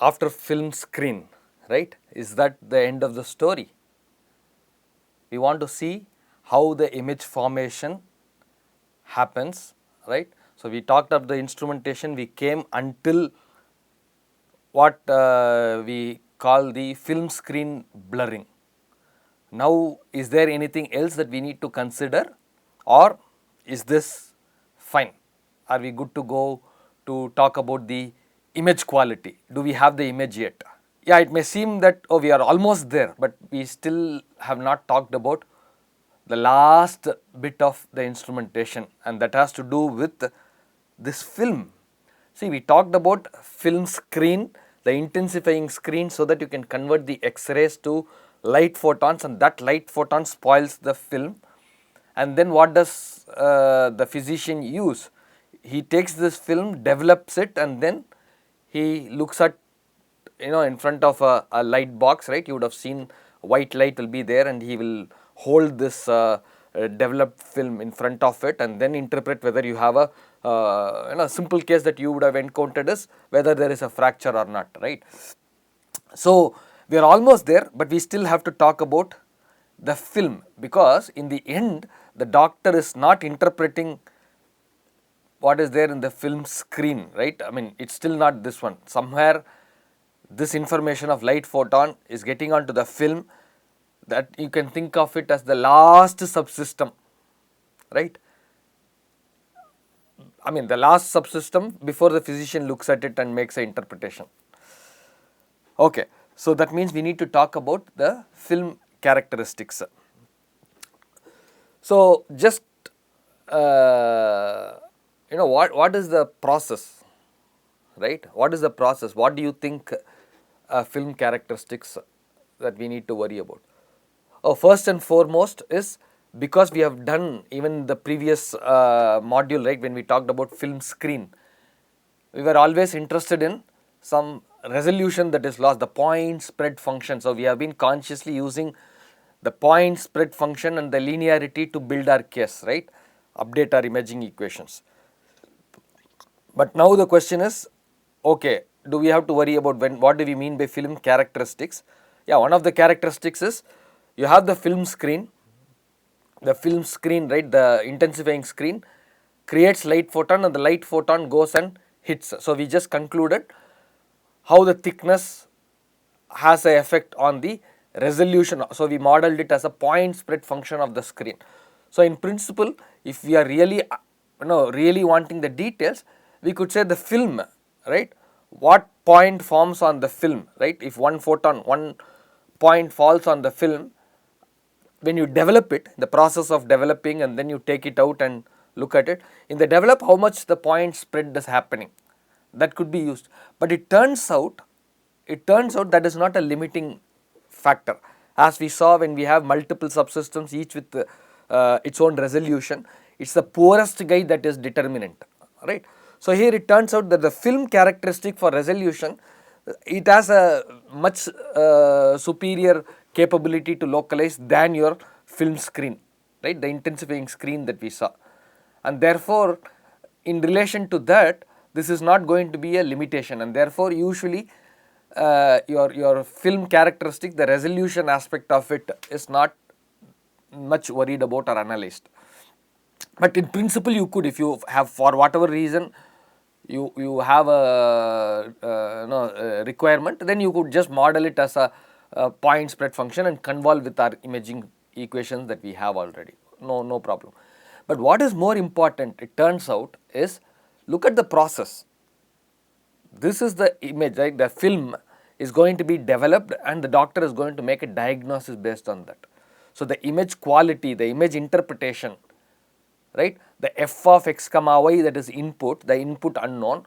after film screen, right? Is that the end of the story? We want to see how the image formation happens, right? So we talked of the instrumentation, we came until what we call the film screen blurring. Now, is there anything else that we need to consider, or is this fine? Are we good to go to talk about the image quality? Do we have the image yet? Yeah, it may seem that, oh, we are almost there, but we still have not talked about the last bit of the instrumentation, and that has to do with this film. See, we talked about film screen, the intensifying screen, so that you can convert the X-rays to light photons, and that light photon spoils the film. And then what does the physician use? He takes this film, develops it, and then he looks at, in front of a light box, right? You would have seen white light will be there, and he will hold this developed film in front of it, and then interpret whether you have a simple case that you would have encountered is whether there is a fracture or not, right? So we are almost there, but we still have to talk about the film, because in the end the doctor is not interpreting what is there in the film screen, right? I mean, it's still not this one. Somewhere this information of light photon is getting onto the film, that you can think of it as the last subsystem, right? I mean, the last subsystem before the physician looks at it and makes an interpretation. Okay, so that means we need to talk about the film characteristics. So just what is the process, right? What is the process? What do you think film characteristics that we need to worry about? Oh, first and foremost is, because we have done even the previous module, right, when we talked about film screen, we were always interested in some resolution that is lost, the point spread function. So we have been consciously using the point spread function and the linearity to build our case, right, update our imaging equations. But now the question is, okay, do we have to worry about what do we mean by film characteristics? Yeah, one of the characteristics is you have the film screen, right, the intensifying screen creates light photon, and the light photon goes and hits. So we just concluded how the thickness has an effect on the resolution. So we modeled it as a point spread function of the screen. So in principle, if we are really really wanting the details, we could say the film, right, what point forms on the film, right? If one point falls on the film, when you develop it, the process of developing, and then you take it out and look at it, in the develop, how much the point spread is happening, that could be used. But it turns out that is not a limiting factor. As we saw, when we have multiple subsystems, each with its own resolution, it's the poorest guy that is determinant, right? So here it turns out that the film characteristic for resolution, it has a much superior capability to localize than your film screen, right, the intensifying screen that we saw. And therefore, in relation to that, this is not going to be a limitation, and therefore usually your film characteristic, the resolution aspect of it is not much worried about or analyzed. But in principle, you could, if you have, for whatever reason, you have a requirement, then you could just model it as a point spread function and convolve with our imaging equations that we have already. No problem. But what is more important, it turns out, is look at the process. This is the image, right? The film is going to be developed, and the doctor is going to make a diagnosis based on that. So the image quality, the image interpretation, right, the f of x comma y, that is input, the input unknown,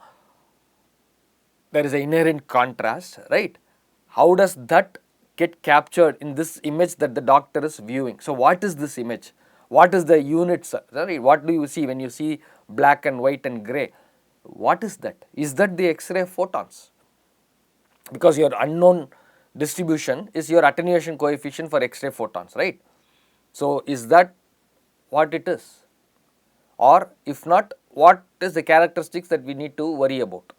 there is an inherent contrast, right? How does that get captured in this image that the doctor is viewing? So what is this image? What is the units? Right? What do you see when you see black and white and grey? What is that? Is that the X-ray photons? Because your unknown distribution is your attenuation coefficient for X-ray photons, right? So is that what it is? Or if not, what is the characteristics that we need to worry about?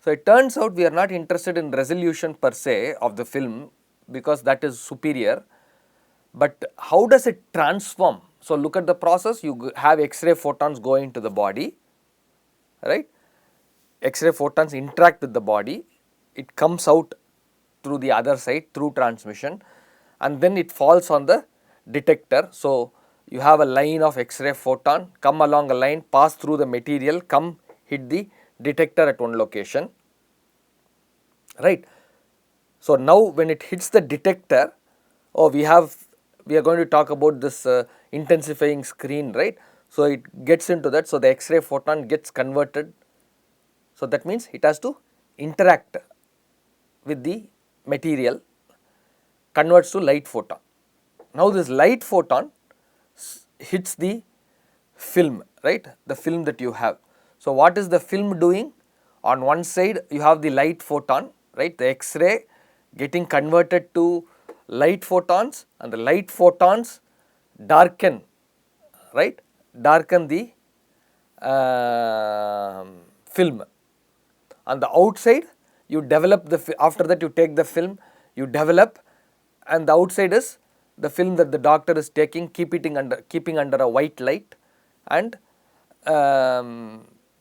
So it turns out we are not interested in resolution per se of the film because that is superior, but how does it transform? So look at the process, you have X-ray photons going to the body, right? X-ray photons interact with the body, it comes out through the other side through transmission, and then it falls on the detector. So you have a line of X-ray photon come along a line, pass through the material, come hit the detector at one location, right. So now when it hits the detector, oh, we are going to talk about this intensifying screen, right. So it gets into that, so the X-ray photon gets converted. So that means it has to interact with the material, converts to light photon. Now this light photon hits the film, right, the film that you have. So what is the film doing? On one side you have the light photon, right, the X-ray getting converted to light photons, and the light photons darken, right, darken the film. On the outside you develop the, after that you take the film, you develop, and the outside is the film that the doctor is taking, keeping under a white light, and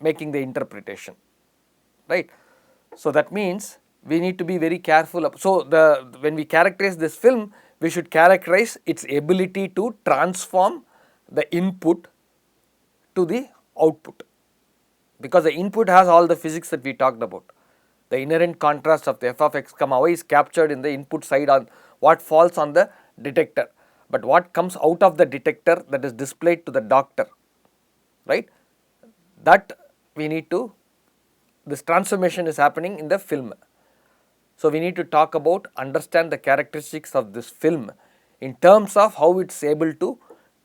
making the interpretation, right. So that means we need to be very careful of, so when we characterize this film, we should characterize its ability to transform the input to the output, because the input has all the physics that we talked about. The inherent contrast of the f of x comma y is captured in the input side on what falls on the detector, but what comes out of the detector, that is displayed to the doctor, right, that we need to, this transformation is happening in the film. So we need to talk about, understand the characteristics of this film in terms of how it is able to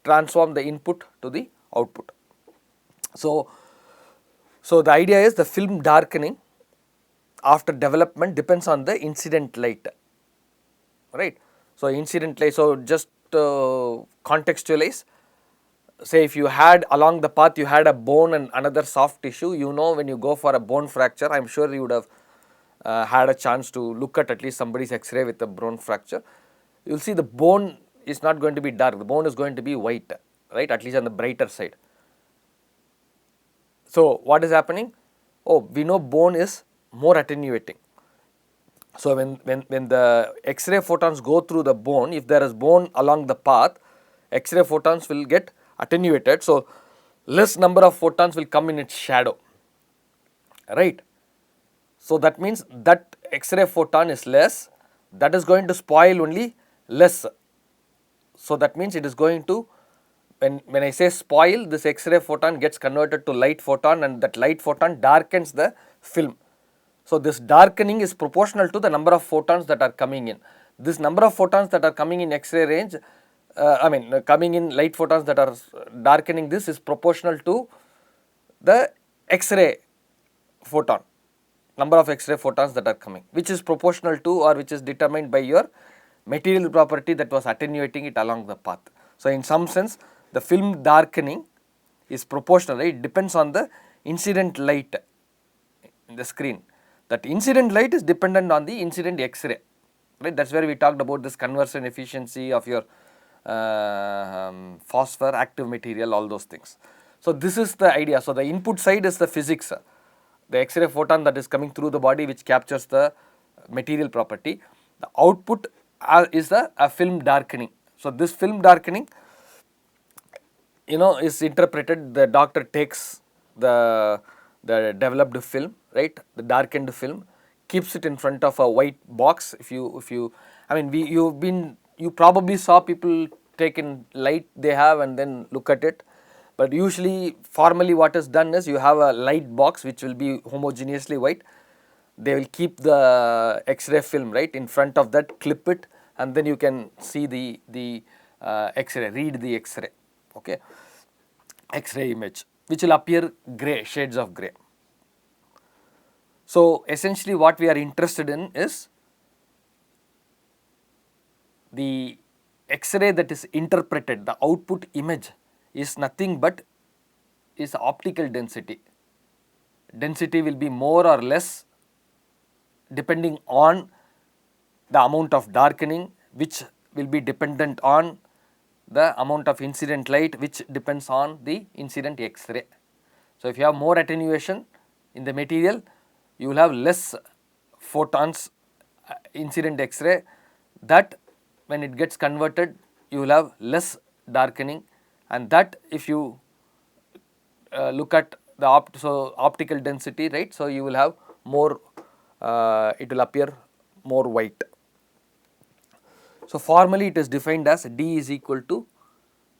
transform the input to the output. So the idea is the film darkening after development depends on the incident light, right. So incident light, so just contextualize, say if you had along the path you had a bone and another soft tissue, you know, when you go for a bone fracture, I am sure you would have had a chance to look at least somebody's X-ray with a bone fracture, you will see the bone is not going to be dark, the bone is going to be white, right, at least on the brighter side. So what is happening? Oh, we know bone is more attenuating. So when the X-ray photons go through the bone, if there is bone along the path, X-ray photons will get attenuated. So less number of photons will come in its shadow, right. So that means that X-ray photon is less, that is going to spoil only less. So that means it is going to, when I say spoil, this X-ray photon gets converted to light photon, and that light photon darkens the film. So this darkening is proportional to the number of photons that are coming in. This number of photons that are coming in X-ray range, coming in light photons that are darkening this is proportional to the X-ray photon, number of X-ray photons that are coming, which is proportional to, or which is determined by your material property that was attenuating it along the path. So in some sense the film darkening is proportional, right? It depends on the incident light in the screen. That incident light is dependent on the incident X-ray, right? That is where we talked about this conversion efficiency of your phosphor, active material, all those things. So this is the idea. So the input side is the physics, the X-ray photon that is coming through the body which captures the material property. The output is a film darkening. So this film darkening, you know, is interpreted, the doctor takes the developed film, right, the darkened film, keeps it in front of a white box. If you I mean, you probably saw people take in light they have and then look at it, but usually formally what is done is you have a light box which will be homogeneously white. They will keep the X-ray film right in front of that, clip it, and then you can see the X-ray, read the X-ray, okay, X-ray image, which will appear grey, shades of grey. So essentially what we are interested in is the X-ray that is interpreted, the output image is nothing but is optical density. Density will be more or less depending on the amount of darkening, which will be dependent on the amount of incident light, which depends on the incident X-ray. So, if you have more attenuation in the material, you will have less photons incident X-ray, that when it gets converted you will have less darkening, and that if you look at the optical density, right, so you will have more, it will appear more white. So, formally it is defined as D is equal to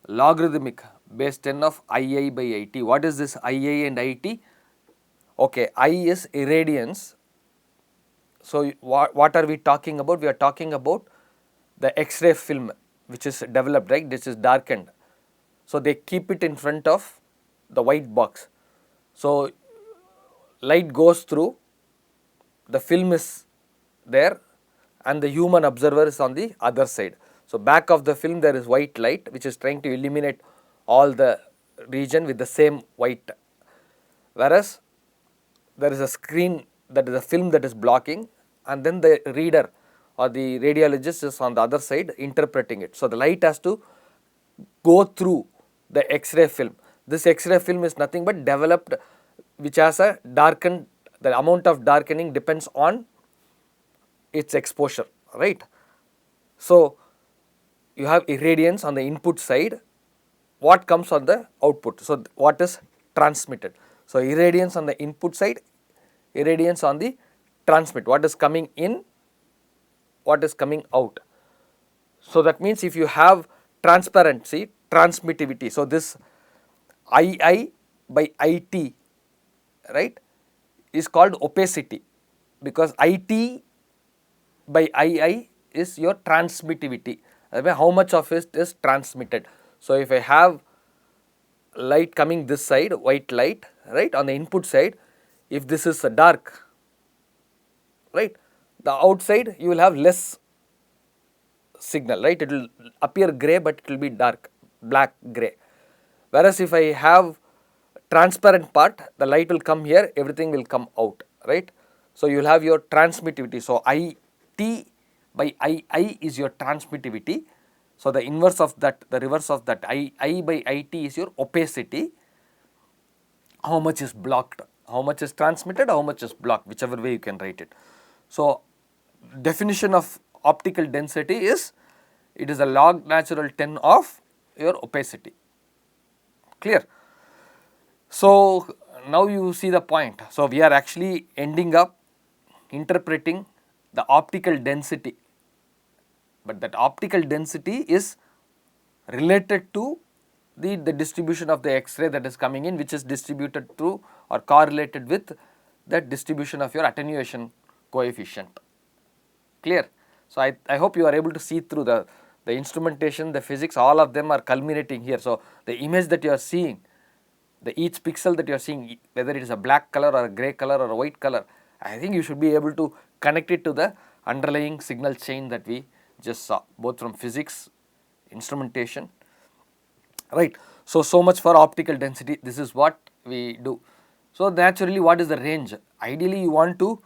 logarithmic base 10 of Ii by It. What is this Ia and It? Okay, I is irradiance. So, what are we talking about? We are talking about the X-ray film which is developed, right, this is darkened. So, they keep it in front of the white box. So, light goes through, the film is there and the human observer is on the other side. So, back of the film there is white light which is trying to illuminate all the region with the same white, whereas there is a screen, that is a film that is blocking, and then the reader or the radiologist is on the other side interpreting it. So, the light has to go through the X-ray film. This X-ray film is nothing but developed, which has a darkened, the amount of darkening depends on its exposure, right. So, you have irradiance on the input side, what comes on the output. So, what is transmitted. So, irradiance on the input side, irradiance on the transmit, what is coming in, what is coming out. So, that means if you have transparency, transmittivity, so this II by IT, right, is called opacity, because IT by II is your transmittivity, how much of it is transmitted. So, if I have light coming this side, white light, right, on the input side, if this is a dark, right, the outside you will have less signal, right, it will appear grey but it will be dark, black grey. Whereas if I have transparent part, the light will come here, everything will come out, right. So, you will have your transmittivity. So, IT by II is your transmittivity. So, the inverse of that, the reverse of that, I by IT is your opacity, how much is blocked, how much is transmitted, how much is blocked, whichever way you can write it. So, definition of optical density is, it is a log natural 10 of your opacity, clear. So, now you see the point. So, we are actually ending up interpreting the optical density, but that optical density is related to the distribution of the X-ray that is coming in, which is distributed through or correlated with the distribution of your attenuation coefficient, clear. So, I hope you are able to see through the instrumentation, the physics, all of them are culminating here. So, the image that you are seeing, the each pixel that you are seeing, whether it is a black color or a grey color or a white color, I think you should be able to connect it to the underlying signal chain that we just saw, both from physics, instrumentation, right. So, so much for optical density, this is what we do. So, naturally what is the range? Ideally you want to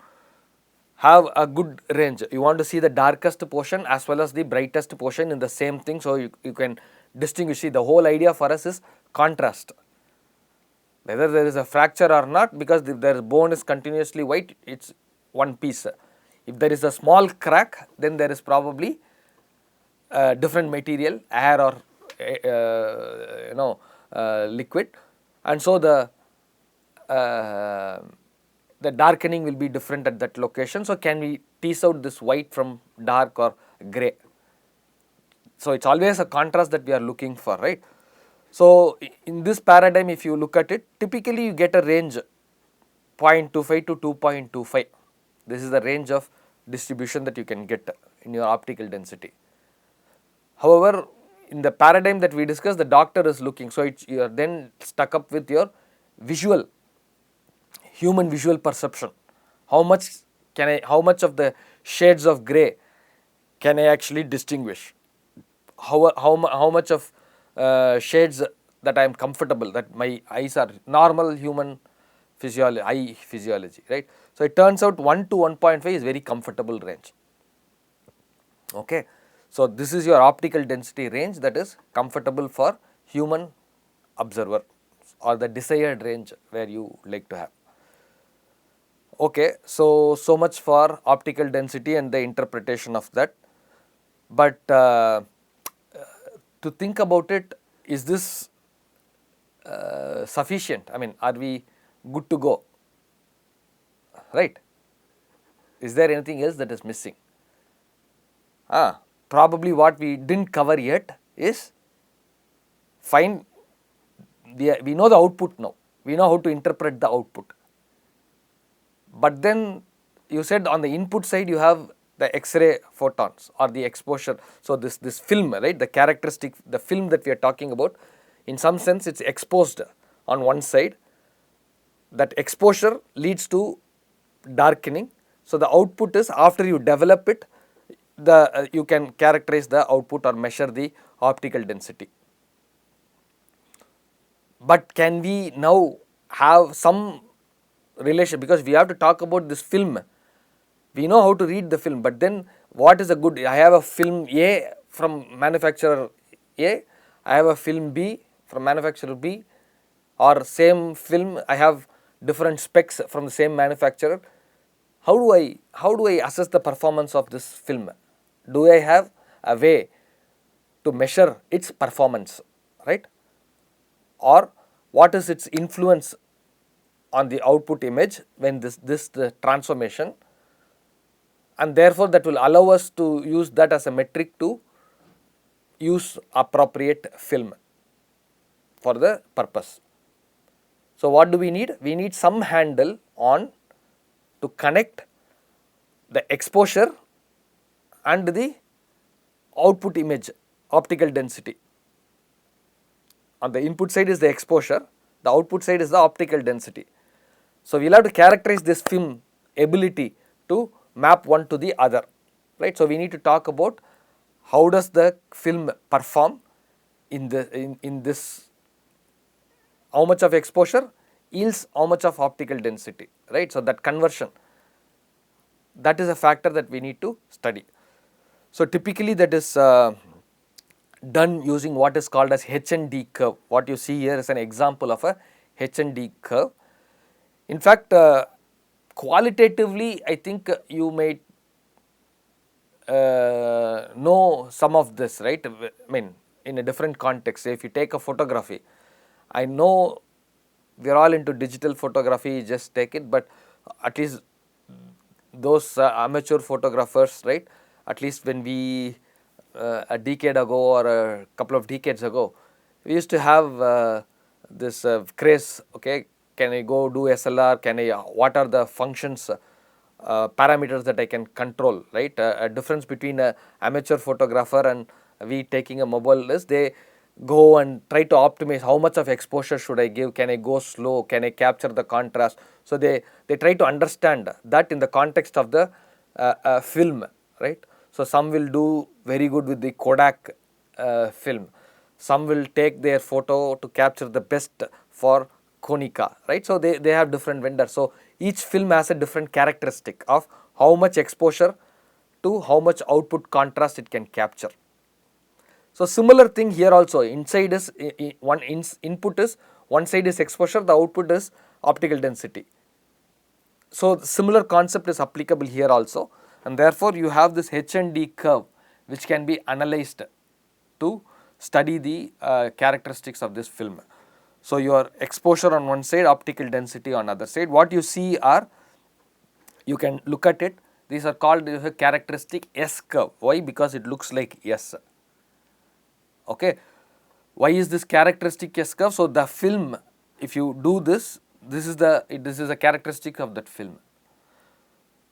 have a good range, you want to see the darkest portion as well as the brightest portion in the same thing. So, you can distinguish. See, the whole idea for us is contrast, whether there is a fracture or not, because if their bone is continuously white, it is one piece. If there is a small crack, then there is probably different material, air or liquid, and so the darkening will be different at that location. So, can we tease out this white from dark or grey? So, it is always a contrast that we are looking for, right. So, in this paradigm, if you look at it, typically you get a range 0.25 to 2.25. This is the range of distribution that you can get in your optical density. However, in the paradigm that we discussed, the doctor is looking, so you are then stuck up with your visual, human visual perception. How much of the shades of grey can I actually distinguish? How much of shades that I am comfortable, that my eyes are normal human eye physiology, right. So it turns out 1 to 1.5 is very comfortable range. Okay. So this is your optical density range that is comfortable for human observer, or the desired range where you like to have. Okay, so much for optical density and the interpretation of that. But to think about it, is this sufficient? I mean, are we good to go? Right? Is there anything else that is missing? Probably what we didn't cover yet is find we know the output now. We know how to interpret the output. But then you said on the input side you have the X-ray photons or the exposure. So this film, right, the characteristic, the film that we are talking about, in some sense it's exposed on one side. That exposure leads to darkening. So the output is, after you develop it, you can characterize the output or measure the optical density. But can we now have some relation, because we have to talk about this film. We know how to read the film, but then what is a good, I have a film A from manufacturer A, I have a film B from manufacturer B, or same film I have different specs from the same manufacturer. How do I assess the performance of this film? Do I have a way to measure its performance, right? Or what is its influence on the output image when the transformation, and therefore that will allow us to use that as a metric to use appropriate film for the purpose. So what do we need? We need some handle on to connect the exposure and the output image optical density. On the input side is the exposure, the output side is the optical density. So we will have to characterize this film ability to map one to the other, right. So we need to talk about how does the film perform in this, how much of exposure yields how much of optical density, right. So that conversion, that is a factor that we need to study. So typically that is done using what is called as H&D curve. What you see here is an example of a H&D curve. In fact, qualitatively I think you may know some of this, right. I mean, in a different context. If you take a photography, I know we are all into digital photography, just take it, but at least those amateur photographers, right, at least when we a decade ago or a couple of decades ago, we used to have this craze, okay, can I go do SLR, can I, what are the functions, parameters that I can control, right. A difference between an amateur photographer and we taking a mobile is they go and try to optimize how much of exposure should I give, can I go slow, can I capture the contrast. So they try to understand that in the context of the film, right. So some will do very good with the Kodak film, some will take their photo to capture the best for Konica, right. So they have different vendors. So each film has a different characteristic of how much exposure to how much output contrast it can capture. So similar thing here also, inside is input is, one side is exposure, the output is optical density. So similar concept is applicable here also, and therefore you have this H&D curve which can be analyzed to study the characteristics of this film. So your exposure on one side, optical density on other side. What you see are, you can look at it, these are called a characteristic S curve. Why? Because it looks like S. Okay. Why is this characteristic S curve? So the film, if you do this, this is a characteristic of that film.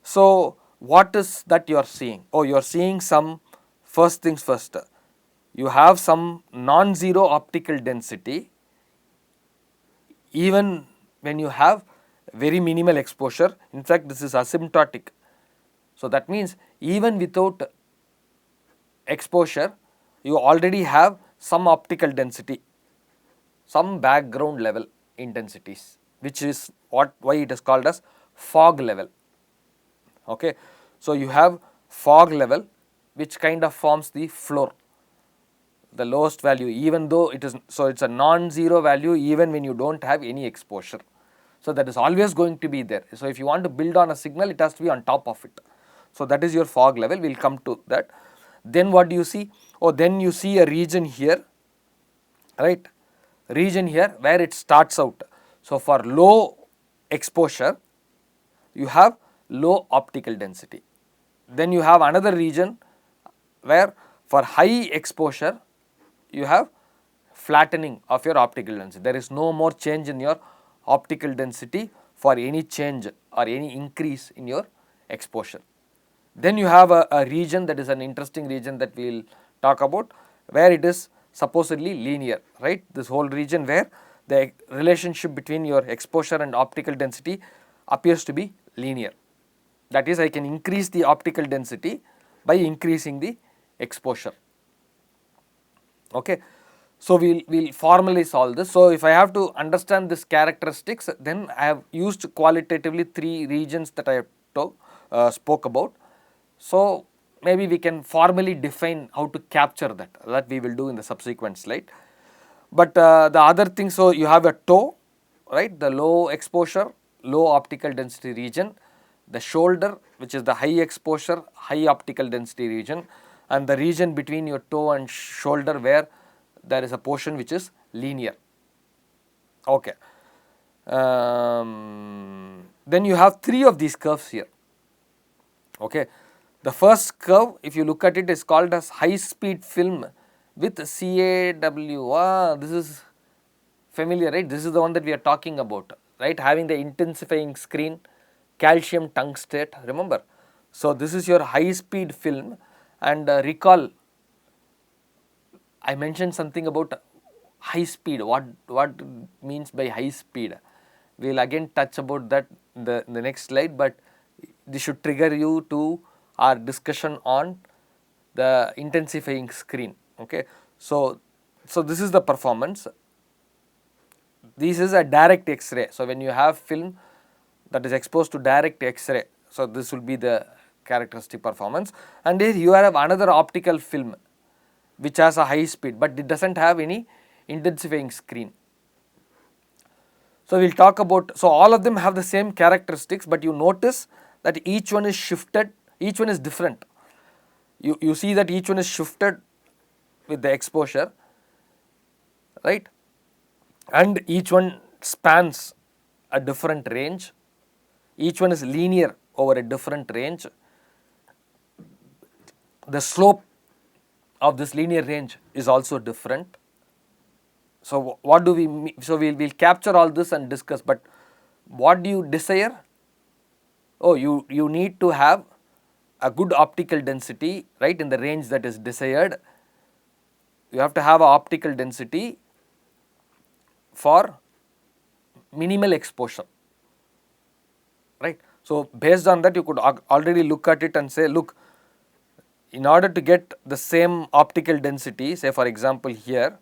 So what is that you are seeing? Oh, you are seeing some, first things first, you have some non-zero optical density even when you have very minimal exposure. In fact, this is asymptotic. So that means even without exposure, you already have some optical density, some background level intensities, which is why it is called as fog level. Okay, so you have fog level which kind of forms the floor, the lowest value, even though it is, so it's a non-zero value even when you don't have any exposure. So that is always going to be there. So if you want to build on a signal, it has to be on top of it. So that is your fog level. We'll come to that. Then what do you see? Oh, then you see a region here, right? Region here where it starts out. So for low exposure, you have low optical density. Then you have another region where for high exposure, you have flattening of your optical density. There is no more change in your optical density for any change or any increase in your exposure. Then you have a region that is an interesting region that we will talk about, where it is supposedly linear, right? This whole region where the relationship between your exposure and optical density appears to be linear. That is, I can increase the optical density by increasing the exposure. Okay, so we'll formally solve this. So if I have to understand this characteristics, then I have used qualitatively 3 regions that I have spoke about. So maybe we can formally define how to capture that we will do in the subsequent slide. But the other thing, so you have a toe, right, the low exposure, low optical density region, the shoulder which is the high exposure, high optical density region, and the region between your toe and shoulder where there is a portion which is linear. Okay. Then you have 3 of these curves here. Okay. The first curve, if you look at it, is called as high speed film with CAW. This is familiar, right? This is the one that we are talking about, right? Having the intensifying screen, calcium tungstate, remember? So this is your high speed film, and recall I mentioned something about high speed. What means by high speed? We will again touch about that in the next slide, but this should trigger you to our discussion on the intensifying screen. Okay, so this is the performance. This is a direct X-ray. So when you have film that is exposed to direct X-ray, so this will be the characteristic performance. And here you have another optical film which has a high speed, but it does not have any intensifying screen. So we will talk about, so all of them have the same characteristics, but you notice that each one is shifted, each one is different. You see that each one is shifted with the exposure, right, and each one spans a different range, each one is linear over a different range. The slope of this linear range is also different. So what do we mean? So we'll capture all this and discuss, but what do you desire? Oh, you need to have a good optical density, right, in the range that is desired. You have to have an optical density for minimal exposure, right. So based on that, you could already look at it and say, look, in order to get the same optical density, say for example here,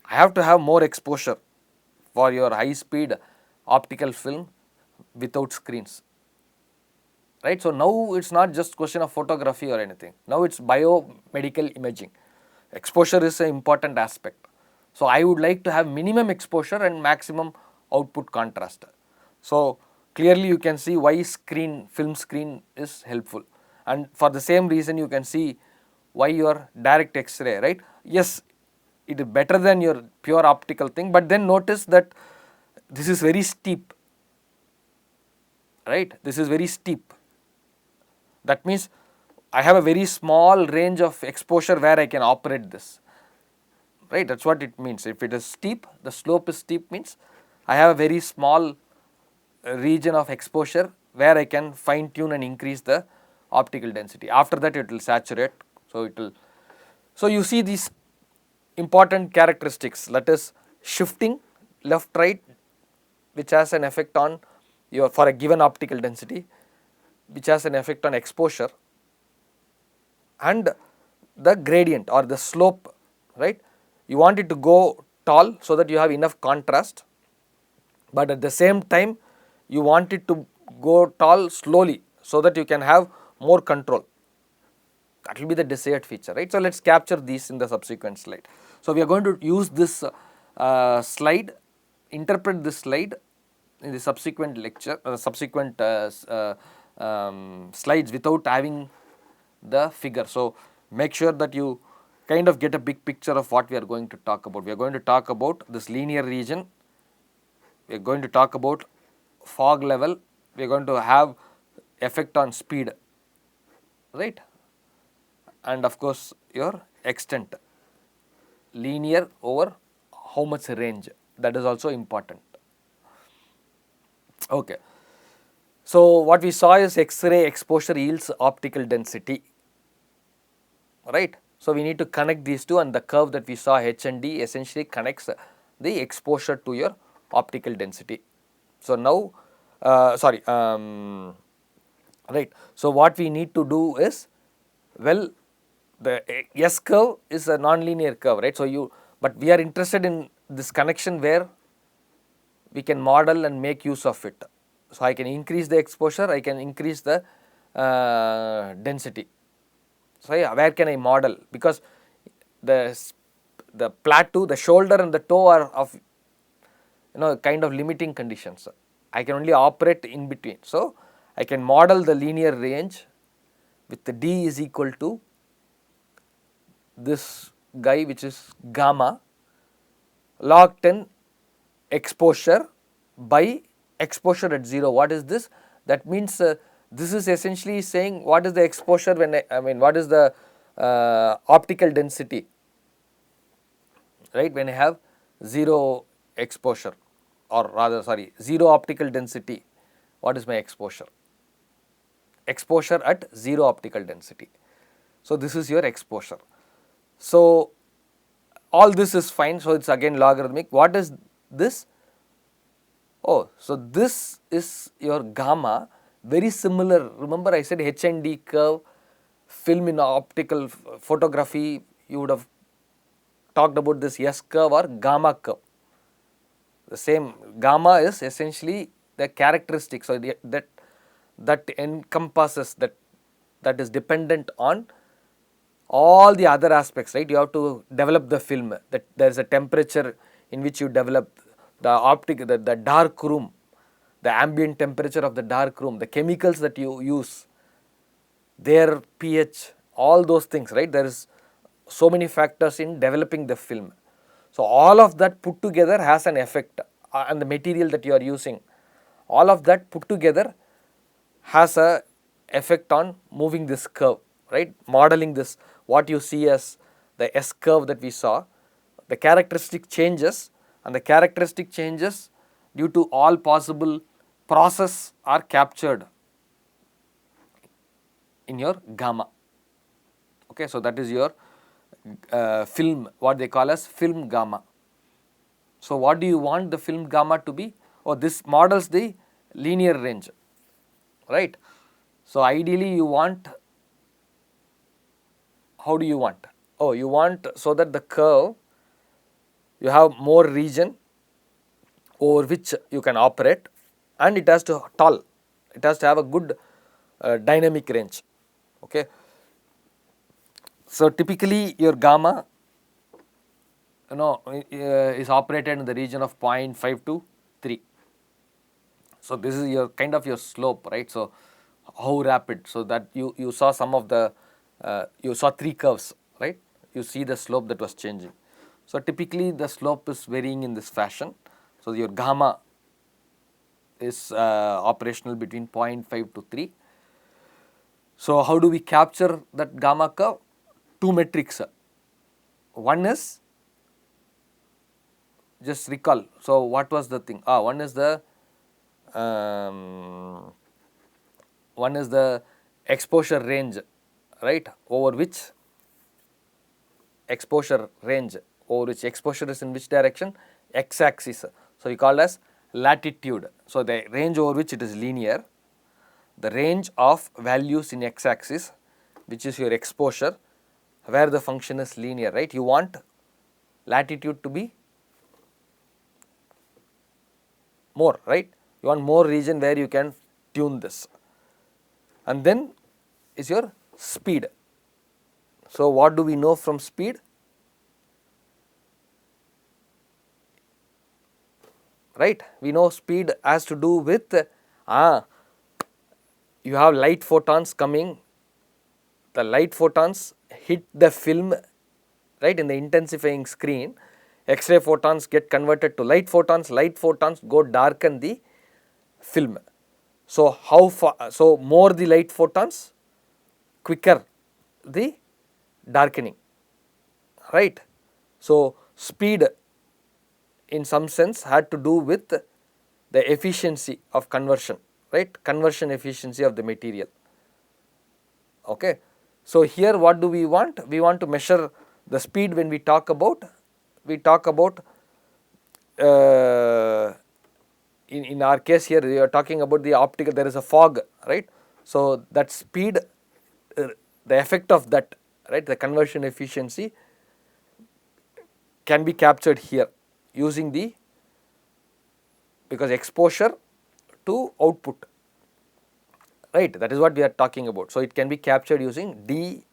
I have to have more exposure for your high speed optical film without screens, right. So now it's not just question of photography or anything, now it's biomedical imaging. Exposure is an important aspect. So I would like to have minimum exposure and maximum output contrast. So clearly you can see why film screen is helpful, and for the same reason you can see why your direct X-ray, right. Yes, it is better than your pure optical thing, but then notice that this is very steep, right, this is very steep. That means I have a very small range of exposure where I can operate this, right, that is what it means. If it is steep, the slope is steep, means I have a very small region of exposure where I can fine tune and increase the optical density. After that it will saturate, so it will, so you see these important characteristics, that is shifting left right, which has an effect on your, for a given optical density, which has an effect on exposure, and the gradient or the slope, right. You want it to go tall so that you have enough contrast, but at the same time you want it to go tall slowly so that you can have more control. That will be the desired feature, right? So let's capture these in the subsequent slide. So we are going to use this slide, interpret this slide in the subsequent lecture, slides without having the figure. So make sure that you kind of get a big picture of what we are going to talk about. We are going to talk about this linear region. We are going to talk about fog level. We are going to have effect on speed, right? And of course your extent, linear over how much range, that is also important. Okay. So what we saw is X-ray exposure yields optical density, right? So we need to connect these two, and the curve that we saw H and D essentially connects the exposure to your optical density. So now, right. So what we need to do is, well, the S curve is a non-linear curve, right? So but we are interested in this connection where we can model and make use of it. So I can increase the exposure, I can increase the density. So yeah, where can I model? Because the plateau, the shoulder and the toe are of kind of limiting conditions. I can only operate in between. So I can model the linear range with the D is equal to this guy, which is gamma log 10 exposure by exposure at 0. What is this? That means this is essentially saying what is the exposure when what is the optical density, right, when I have 0 exposure, or rather 0 optical density. What is my exposure? Exposure at 0 optical density. So this is your exposure. So all this is fine. So it's again logarithmic. What is this? Oh, so this is your gamma, very similar. Remember I said H and D curve, film in optical photography, you would have talked about this S curve or gamma curve. The same, gamma is essentially the characteristic. So that encompasses, that is dependent on all the other aspects, right? You have to develop the film, that there is a temperature in which you develop the dark room, the ambient temperature of the dark room, the chemicals that you use, their pH, all those things, right? There is so many factors in developing the film. So all of that put together has an effect, and the material that you are using, all of that put together has a effect on moving this curve, right? Modeling this, what you see as the S curve that we saw, the characteristic changes, and the characteristic changes due to all possible process are captured in your gamma. Okay, so that is your film, what they call as film gamma. So what do you want the film gamma to be? Oh, this models the linear range, right? So ideally you want, how do you want? Oh, you want so that the curve, you have more region over which you can operate, and it has to tall, it has to have a good dynamic range. Okay. So typically your gamma is operated in the region of 0.5 to 3. So this is your kind of your slope, right? So how rapid, so that you saw some of the you saw 3 curves, right? You see the slope that was changing. So typically the slope is varying in this fashion. So your gamma is operational between 0.5 to 3. So how do we capture that gamma curve? 2 metrics. One is, just recall, so what was the thing? One is the exposure range, right, over which exposure range, over which exposure is in which direction? X-axis. So we call as latitude. So the range over which it is linear, the range of values in x-axis, which is your exposure, where the function is linear, right? You want latitude to be more, right? You want more region where you can tune this. And then is your speed. So what do we know from speed? Right, we know speed has to do with you have light photons coming, the light photons hit the film, right, in the intensifying screen. X-ray photons get converted to light photons go darken the film. So how far, so more the light photons, quicker the darkening, right. So speed in some sense had to do with the efficiency of conversion, right, conversion efficiency of the material. Okay. So here what do we want? We want to measure the speed when we talk about in our case here we are talking about the optical, there is a fog, right. So that speed, the effect of that, right, the conversion efficiency can be captured here using the, because exposure to output, right, that is what we are talking about. So it can be captured using D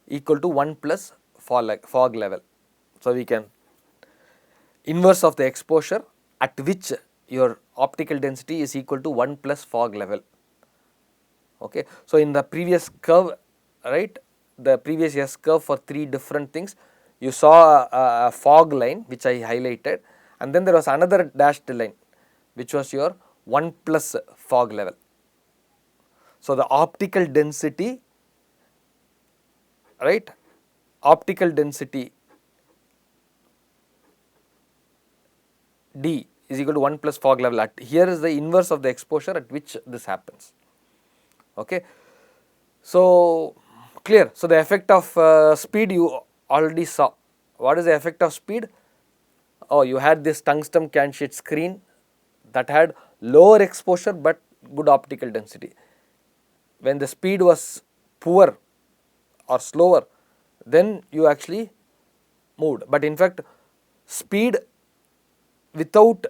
equal to 1 plus fog level. So we can inverse of the exposure at which your optical density is equal to 1 plus fog level. Okay. So in the previous curve, right, the previous S curve for 3 different things, you saw a fog line which I highlighted, and then there was another dashed line which was your 1 plus fog level. So the optical density, right, optical density D is equal to 1 plus fog level. At here is the inverse of the exposure at which this happens. Okay. So clear. So the effect of speed you already saw. What is the effect of speed? Oh, you had this tungsten can sheet screen that had lower exposure but good optical density. When the speed was poor or slower, then you actually moved. But in fact, speed without,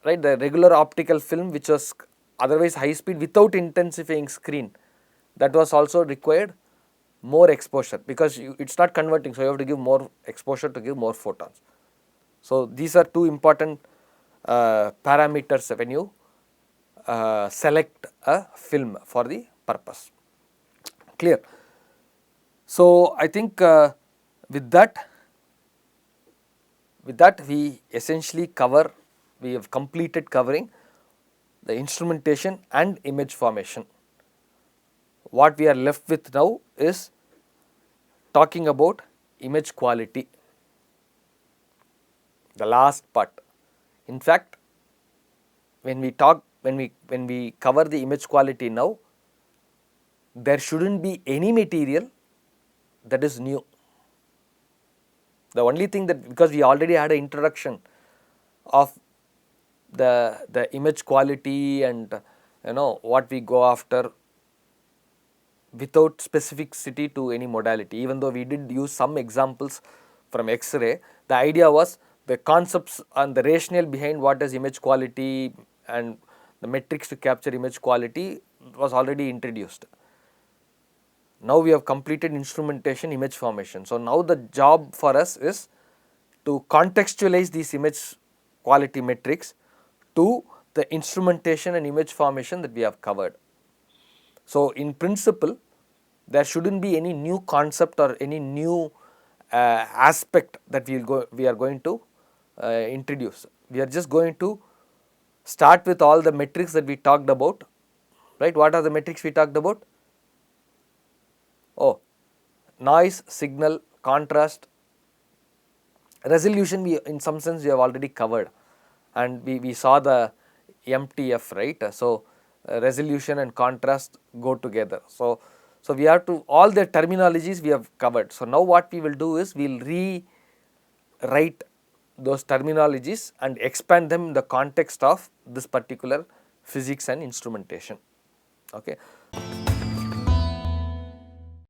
right, the regular optical film which was otherwise high speed without intensifying screen, that was also required more exposure, because it's not converting, so you have to give more exposure to give more photons. So these are two important parameters when you select a film for the purpose. Clear. So I think with that we essentially we have completed covering the instrumentation and image formation. What we are left with now is talking about image quality, the last part. In fact, when we cover the image quality now, there shouldn't be any material that is new. The only thing that, because we already had an introduction of the image quality and what we go after without specificity to any modality, even though we did use some examples from X-ray, the idea was the concepts and the rationale behind what is image quality and the metrics to capture image quality was already introduced. Now we have completed instrumentation, image formation. So now the job for us is to contextualize these image quality metrics to the instrumentation and image formation that we have covered. So in principle, there shouldn't be any new concept or any new aspect that we are going to introduce. We are just going to start with all the metrics that we talked about, right? What are the metrics we talked about? Oh, noise, signal, contrast, resolution. We, in some sense, we have already covered, and we saw the MTF, right? So resolution and contrast go together. So we have to, all the terminologies we have covered. So now what we will do is we will rewrite those terminologies and expand them in the context of this particular physics and instrumentation. Okay.